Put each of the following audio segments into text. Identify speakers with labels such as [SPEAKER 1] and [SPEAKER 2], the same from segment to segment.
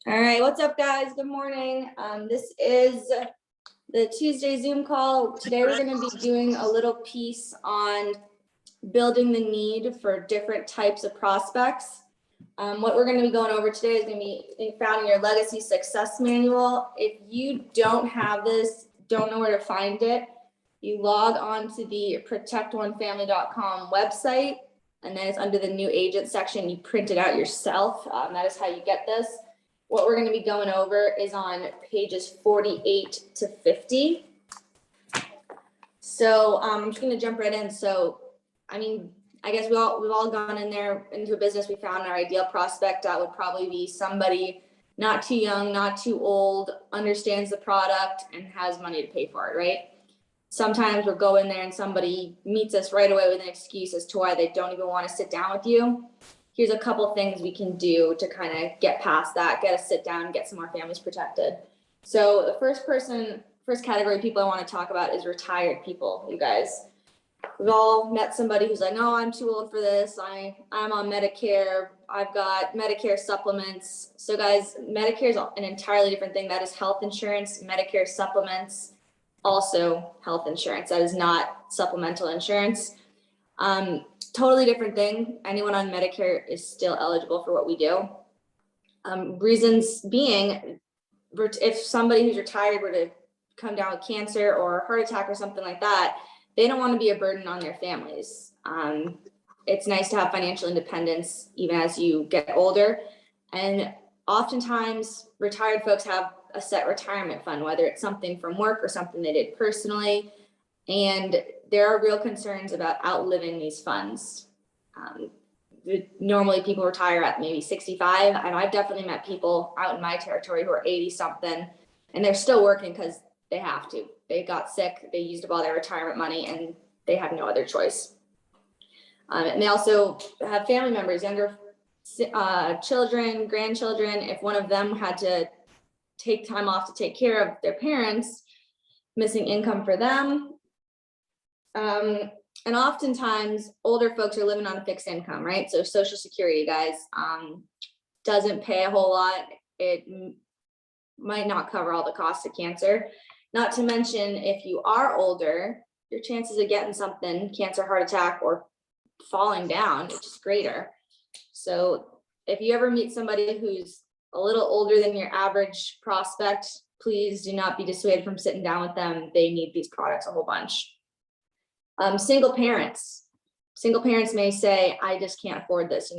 [SPEAKER 1] All right, what's up, guys? Good morning. This is the Tuesday Zoom call. Today we're going to be doing a little piece on building the need for different types of prospects. What we're going to be going over today is going to be found in your Legacy Success Manual. If you don't have this, don't know where to find it, you log on to the protectonefamily.com website, and then it's under the new agent section. You print it out yourself. That is how you get this. What we're going to be going over is on pages 48 to 50. So I'm just going to jump right in. So, I guess we've all gone in there into a business. We found our ideal prospect. That would probably be somebody not too young, not too old, understands the product, and has money to pay for it, right? Sometimes we'll go in there and somebody meets us right away with an excuse as to why they don't even want to sit down with you. Here's a couple things we can do to kind of get past that, get us sit down, get some more families protected. So the first category of people I want to talk about is retired people, you guys. We've all met somebody who's like, no, I'm too old for this. I'm on Medicare. I've got Medicare supplements. So guys, Medicare is an entirely different thing. That is health insurance. Medicare supplements, also health insurance. That is not supplemental insurance. Totally different thing. Anyone on Medicare is still eligible for what we do. Reasons being, if somebody who's retired were to come down with cancer or a heart attack or something like that, they don't want to be a burden on their families. It's nice to have financial independence even as you get older. And oftentimes retired folks have a set retirement fund, whether it's something from work or something they did personally. And there are real concerns about outliving these funds. Normally people retire at maybe 65, and I've definitely met people out in my territory who are 80 something, and they're still working because they have to. They got sick, they used up all their retirement money, and they have no other choice. And they also have family members, younger children, grandchildren. If one of them had to take time off to take care of their parents, missing income for them. And oftentimes older folks are living on a fixed income, right? So Social Security, guys, doesn't pay a whole lot. It might not cover all the costs of cancer. Not to mention, if you are older, your chances of getting something, cancer, heart attack, or falling down, is just greater. So if you ever meet somebody who's a little older than your average prospect, please do not be dissuaded from sitting down with them. They need these products a whole bunch. Single parents may say, I just can't afford this.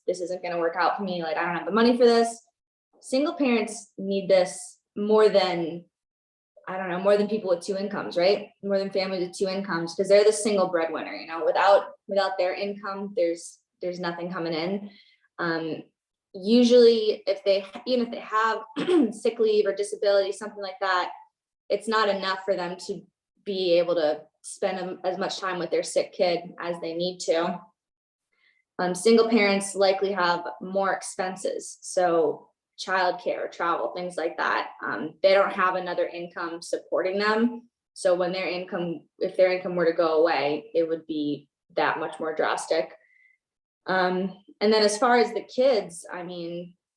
[SPEAKER 1] This isn't going to work out for me. Like, I don't have the money for this. Single parents need this more than people with two incomes, right? More than families with two incomes, because they're the single breadwinner. Without their income, there's nothing coming in. Usually even if they have sick leave or disability, something like that, it's not enough for them to be able to spend as much time with their sick kid as they need to. Single parents likely have more expenses. So childcare, travel, things like that. They don't have another income supporting them. So when if their income were to go away, it would be that much more drastic. And then as far as the kids,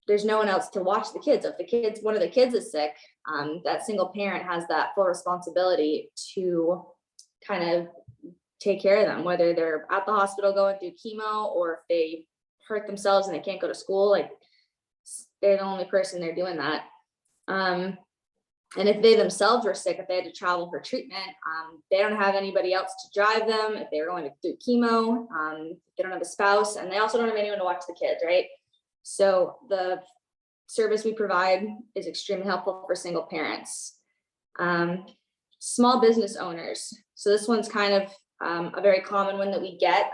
[SPEAKER 1] there's no one else to watch the kids. If one of the kids is sick, that single parent has that full responsibility to kind of take care of them, whether they're at the hospital going through chemo or if they hurt themselves and they can't go to school. Like, they're the only person they're doing that. And if they themselves were sick, if they had to travel for treatment, they don't have anybody else to drive them. If they were going through chemo, they don't have a spouse, and they also don't have anyone to watch the kids, right? So the service we provide is extremely helpful for single parents. Small business owners. So this one's kind of a very common one that we get.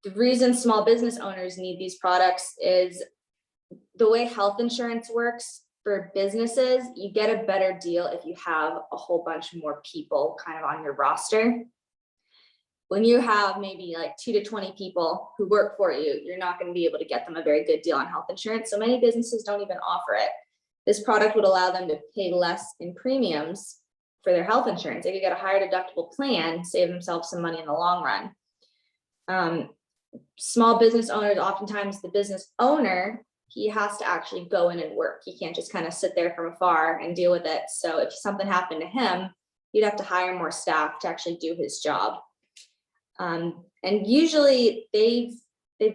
[SPEAKER 1] The reason small business owners need these products is the way health insurance works for businesses. You get a better deal if you have a whole bunch more people kind of on your roster. When you have maybe like 2 to 20 people who work for you, you're not going to be able to get them a very good deal on health insurance. So many businesses don't even offer it. This product would allow them to pay less in premiums for their health insurance. They could get a higher deductible plan, save themselves some money in the long run. Small business owners, oftentimes the business owner he has to actually go in and work. He can't just kind of sit there from afar and deal with it. So if something happened to him, you'd have to hire more staff to actually do his job. And usually they've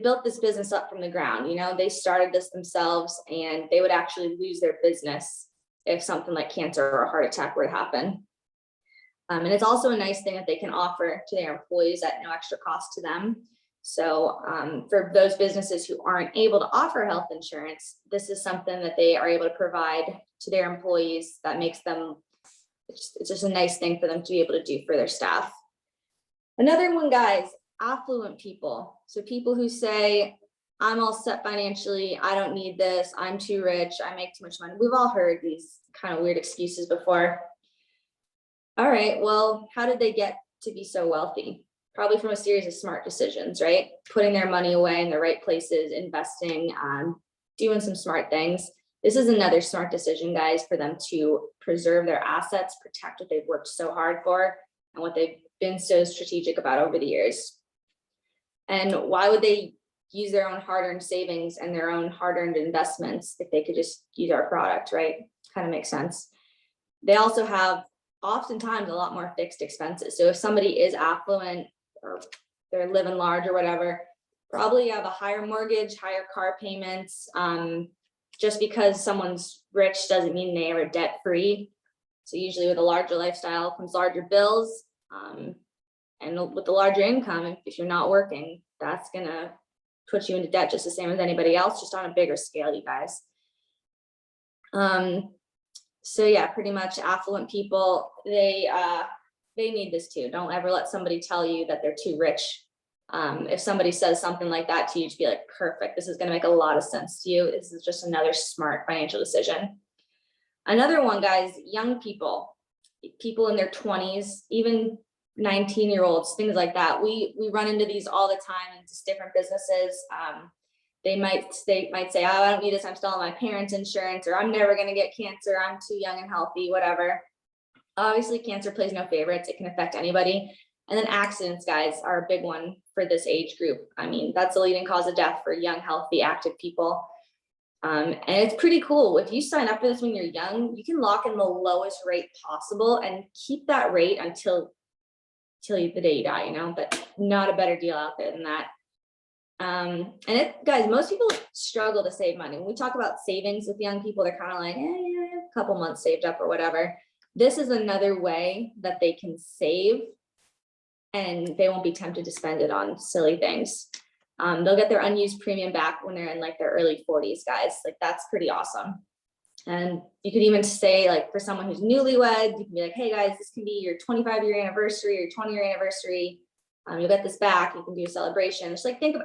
[SPEAKER 1] built this business up from the ground. You know, they started this themselves, and they would actually lose their business if something like cancer or a heart attack were to happen. And it's also a nice thing that they can offer to their employees at no extra cost to them. So for those businesses who aren't able to offer health insurance, this is something that they are able to provide to their employees that makes them, it's just a nice thing for them to be able to do for their staff. Another one, guys, affluent people. So people who say, I'm all set financially, I don't need this, I'm too rich, I make too much money. We've all heard these kind of weird excuses before. All right, well, how did they get to be so wealthy? Probably from a series of smart decisions, right? Putting their money away in the right places, investing, doing some smart things. This is another smart decision, guys, for them to preserve their assets, protect what they've worked so hard for, and what they've been so strategic about over the years. And why would they use their own hard-earned savings and their own hard-earned investments if they could just use our product, right? Kind of makes sense. They also have oftentimes a lot more fixed expenses. So if somebody is affluent or they're living large or whatever, probably have a higher mortgage, higher car payments. Just because someone's rich doesn't mean they are debt free. So usually with a larger lifestyle comes larger bills. And with the larger income, if you're not working, that's gonna put you into debt just the same as anybody else, just on a bigger scale, you guys. So yeah, pretty much affluent people, they need this too. Don't ever let somebody tell you that they're too rich. If somebody says something like that to you, just be like, perfect, this is gonna make a lot of sense to you. This is just another smart financial decision. Another one, guys, young people in their 20s, even 19-year-olds, things like that. We run into these all the time in just different businesses. They might say, oh, I don't need this, I'm still on my parents' insurance, or I'm never gonna get cancer, I'm too young and healthy, whatever. Obviously, cancer plays no favorites, it can affect anybody. And then accidents, guys, are a big one for this age group. I mean, that's the leading cause of death for young, healthy, active people. And it's pretty cool. If you sign up for this when you're young, you can lock in the lowest rate possible and keep that rate until the day you die, you know, but not a better deal out there than that. And guys, most people struggle to save money. When we talk about savings with young people, they're kind of like, a couple months saved up or whatever. This is another way that they can save and they won't be tempted to spend it on silly things. They'll get their unused premium back when they're in like their early 40s, guys. Like, that's pretty awesome. And you could even say, like, for someone who's newlywed, you can be like, hey guys, this can be your 25-year anniversary or 20-year anniversary. You'll get this back. You can do a celebration. Just like think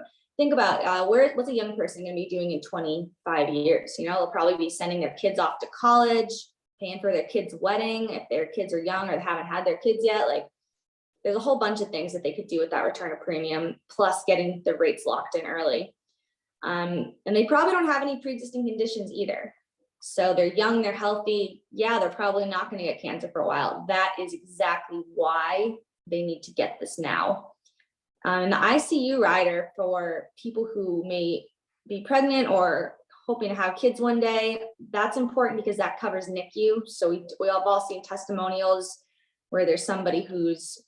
[SPEAKER 1] about what's a young person going to be doing in 25 years? You know, they'll probably be sending their kids off to college, paying for their kids' wedding if their kids are young or haven't had their kids yet. Like, there's a whole bunch of things that they could do with that return of premium, plus getting the rates locked in early. And they probably don't have any pre-existing conditions either. So they're young, they're healthy. Yeah, they're probably not going to get cancer for a while. That is exactly why they need to get this now. And the ICU rider for people who may be pregnant or hoping to have kids one day, that's important because that covers NICU. So we have all seen testimonials where there's somebody whose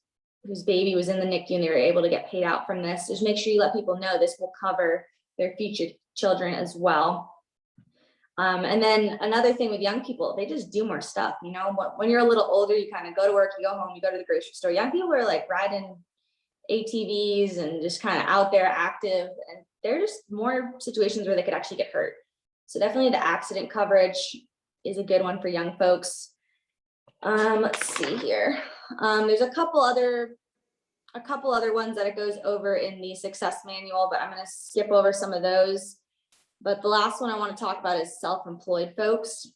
[SPEAKER 1] baby was in the NICU and they were able to get paid out from this. Just make sure you let people know this will cover their future children as well. And then another thing with young people, they just do more stuff. You know, when you're a little older, you kind of go to work, you go home, you go to the grocery store. Young people are like riding ATVs and just kind of out there active, and there are just more situations where they could actually get hurt. So definitely the accident coverage is a good one for young folks. Let's see here. There's a couple other ones that it goes over in the success manual, but I'm going to skip over some of those. But the last one I want to talk about is self-employed folks.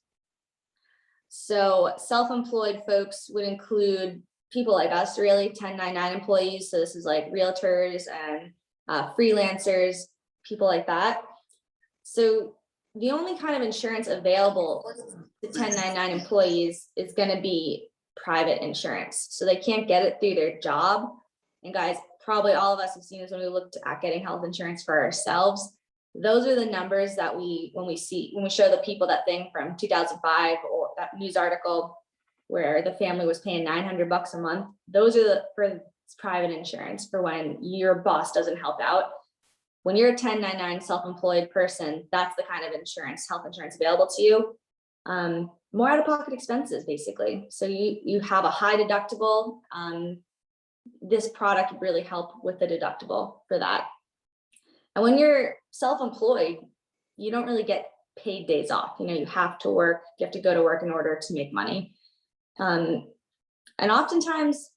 [SPEAKER 1] So self-employed folks would include people like us, really, 1099 employees. So this is like realtors and freelancers, people like that. So the only kind of insurance available to 1099 employees is going to be private insurance. So they can't get it through their job. And guys, probably all of us have seen this when we looked at getting health insurance for ourselves. Those are the numbers that when we show the people that thing from 2005 or that news article where the family was paying $900 a month, those are for private insurance for when your boss doesn't help out. When you're a 1099 self-employed person, that's the kind of insurance, health insurance available to you. More out-of-pocket expenses, basically. So you have a high deductible. This product would really help with the deductible for that. And when you're self-employed, you don't really get paid days off. You know, you have to work, you have to go to work in order to make money. And oftentimes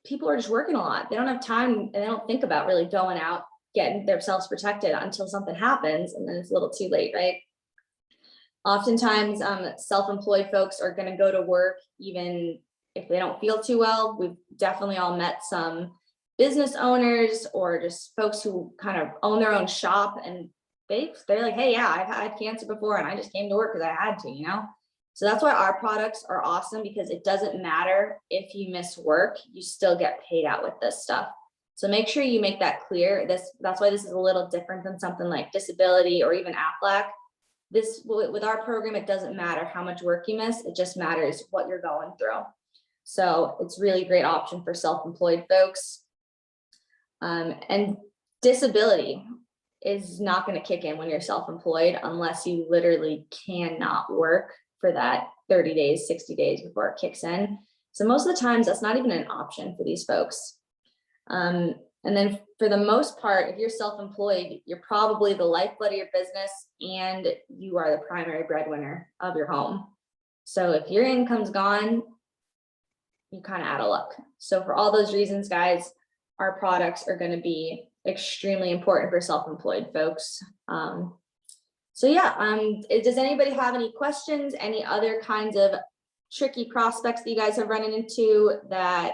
[SPEAKER 1] people are just working a lot. They don't have time and they don't think about really going out, getting themselves protected until something happens, and then it's a little too late, right? Oftentimes, self-employed folks are going to go to work even if they don't feel too well. We've definitely all met some business owners or just folks who kind of own their own shop, and they're like, hey, yeah, I've had cancer before and I just came to work because I had to, you know? So that's why our products are awesome, because it doesn't matter if you miss work, you still get paid out with this stuff. So make sure you make that clear. That's why this is a little different than something like disability or even Aflac. With our program, it doesn't matter how much work you miss, it just matters what you're going through. So it's really a great option for self-employed folks. And disability is not going to kick in when you're self-employed unless you literally cannot work for that 30 days, 60 days before it kicks in. So most of the times that's not even an option for these folks. And then for the most part, if you're self-employed, you're probably the lifeblood of your business and you are the primary breadwinner of your home. So if your income's gone, you kind of out of luck. So for all those reasons, guys, our products are going to be extremely important for self-employed folks. So yeah, does anybody have any questions, any other kinds of tricky prospects that you guys have run into that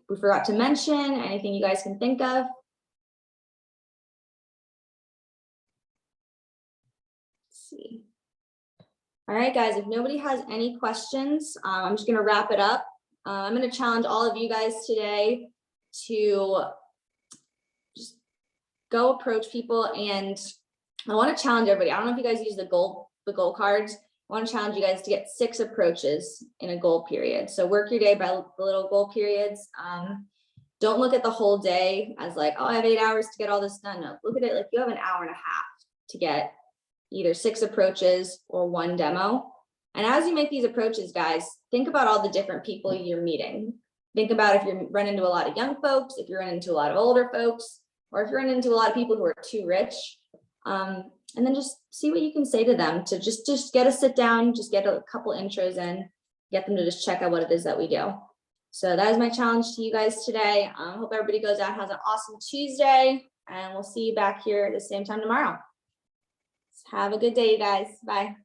[SPEAKER 1] we forgot to mention? Anything you guys can think of? Let's see. All right, guys, if nobody has any questions, I'm just going to wrap it up. I'm going to challenge all of you guys today to just go approach people, and I want to challenge everybody. I don't know if you guys use the goal cards. I want to challenge you guys to get 6 approaches in a goal period. So work your day by the little goal periods. Don't look at the whole day as like, oh, I have 8 hours to get all this done. No, look at it like you have an hour and a half to get either 6 approaches or 1 demo. And as you make these approaches, guys, think about all the different people you're meeting. Think about if you run into a lot of young folks, if you run into a lot of older folks, or if you run into a lot of people who are too rich. And then just see what you can say to them to just get a sit down, just get a couple intros in, get them to just check out what it is that we do. So that is my challenge to you guys today. Hope everybody goes out, has an awesome Tuesday, and we'll see you back here at the same time tomorrow. Have a good day, you guys. Bye.